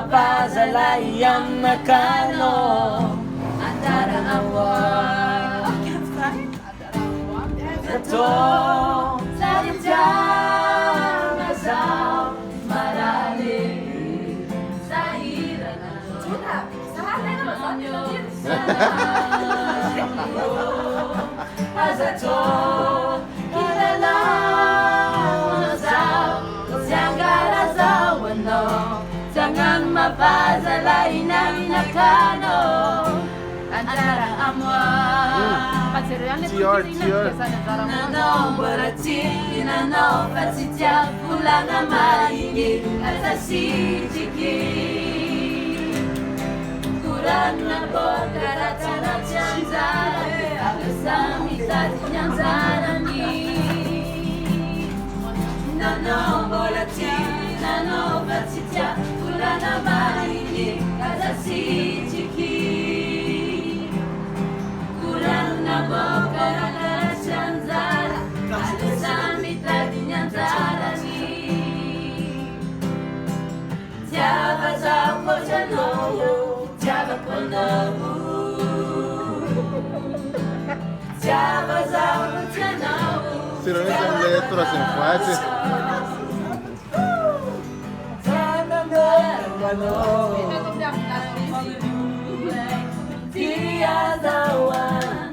mapazalay ang nakano antara awal Ito sadyang asal marali sa hira na Azato kilala masal Siyang no Jangan mapazalay ng nakano antara amor Nano berarti Nano pasitya pulang amalingi Asasi jiki Kurang na bogara Tana chanzara Agasami tadi nyanzarani Nano berarti Nano pasitya pulang amalingi Asasi jiki Kurang na bogara Tana chanzara Agasami tadi nyanzarani Tiaba zako janoyo Tiaba konobu Tiaba zako janobu Tirando as letras em fase. Tiadawan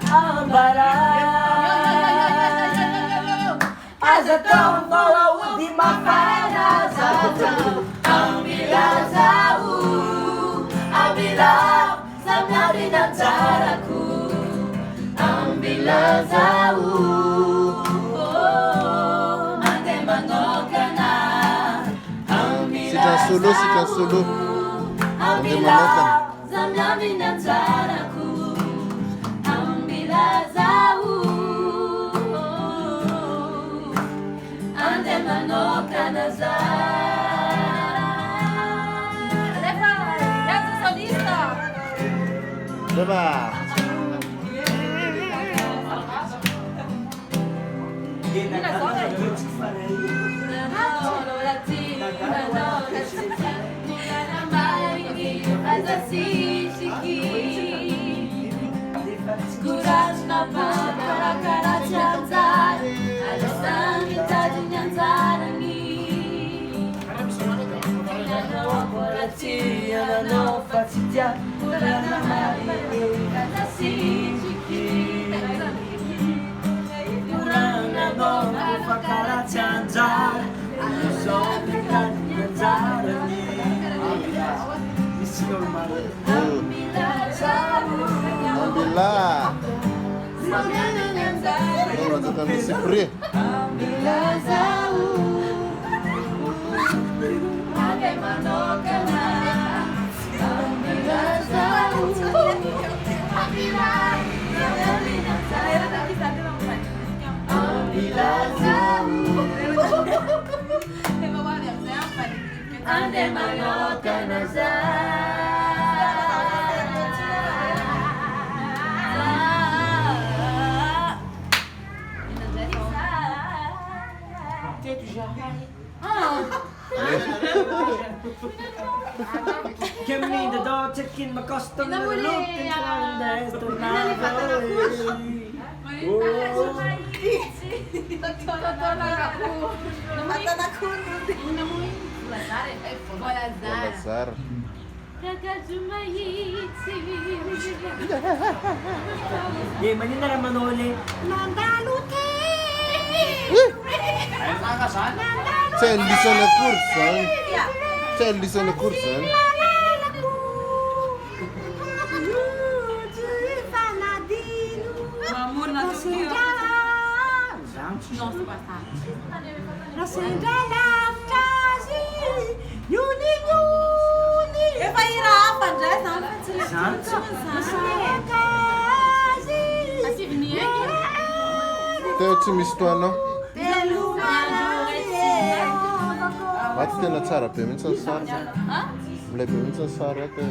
ang barat Azatong follow di mapana Azatong ang bilazau Ang bilang sa narin ang taraku Ang bilazau Ande manoka na Ang bilazau Si Sulu. Ang bilang sa narin ang taraku Ang bilazau Ande manoka na Diba? Kuras na para chanzar Alasami tadi nyanzarani Nano borati Nano fatidya Kurang na mali Kasasi jiki Kurang na bongo Fakara chanzar Alasami tadi nyanzarani Alhamdulillah. Orang datang di Sipri. Ande manoka Kami da cekin makostom na lupin Sandes to Bazar. Ye mani na naman uli C'è il lisono Curson? C'è il lisono Curson? Teo tsy misy toanao? Maty tena tsara be mihitsy ny sary. Milay be mihitsy ny sary ato.